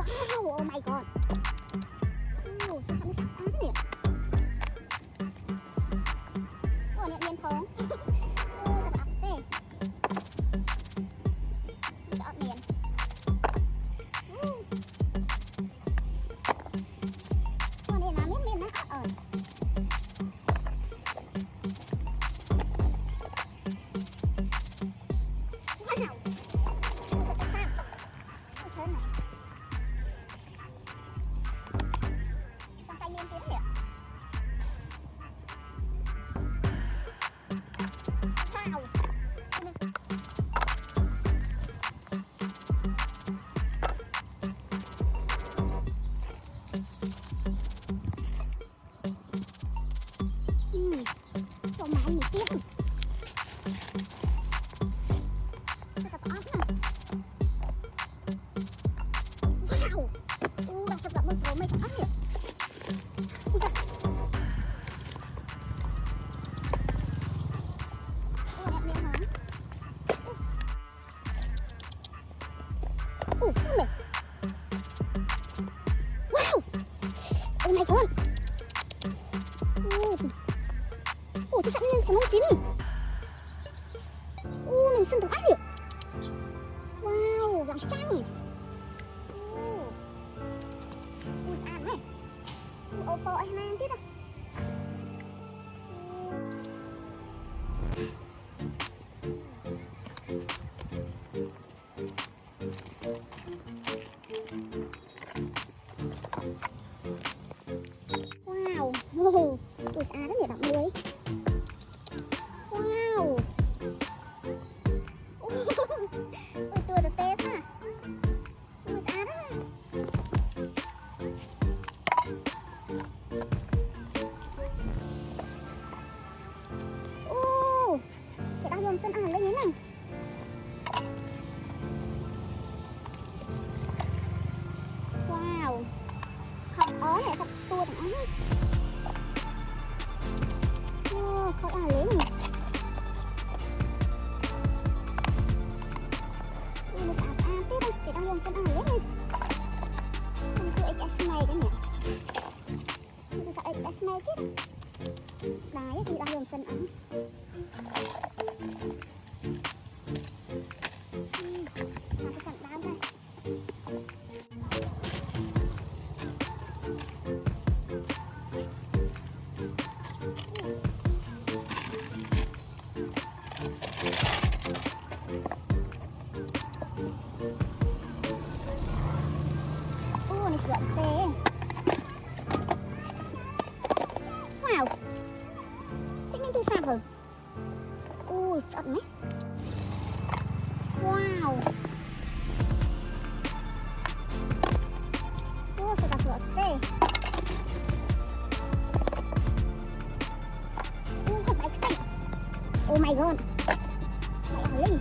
Wow, oh my god. Sao sẵn sẵn thế nhỉ? Ủa, điện miên phong. Thật ọc thế. Thật ọc miên. Ủa, đây là miên nó ọc rồi. Wow. Thật là sao? Ủa, chơi này. Xong tay miên tiến kìa. Wow. Cho máy mình tiếp. Sao tập ốc nè. Wow. Đặc sập lập một số mấy tập ốc nhỉ. Đẹp miệng hả? Sao này? Wow. Oh my god. Tôi sẵn lên sẵn xíu nè. Mình xin được ác được. Wow, vàng trăng. Sẵn này. Oppo A3 tiếp à. Wow, sẵn rất nhiều đậm muối. Wow. Ôi, tôi được test à. Sẵn đó. Cái đang dùng sân ảo lên như thế này. Wow. Không ó này thật tua thằng á. Khói ảo lên này. Nó xả tiếp đây. Cái đang dùng sân ảo lên này. Không cứ HS này cái nhỉ. Tôi sợ HS này tiếp. Đấy thì đang dùng sân ảo. Cái chặn đám đây. Này sửa tê. Wow. Thích nên tôi sao rồi. Chậm đấy. Wow. Sao ta sửa tê. Thật bạch tay. Oh my god. Mày ở linh.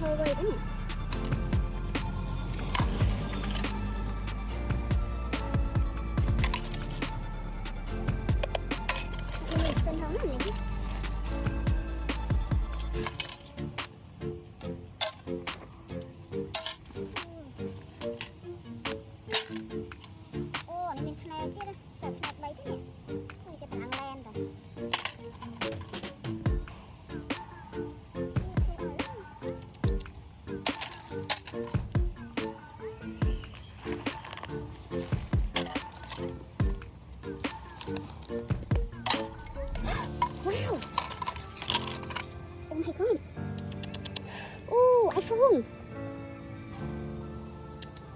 hơi gây đấy nhỉ. Mình sơn hóng này chứ. Ô, này mình khai chứ đây. Sạch sạch vậy thế nhỉ. Thôi cái tảng len rồi.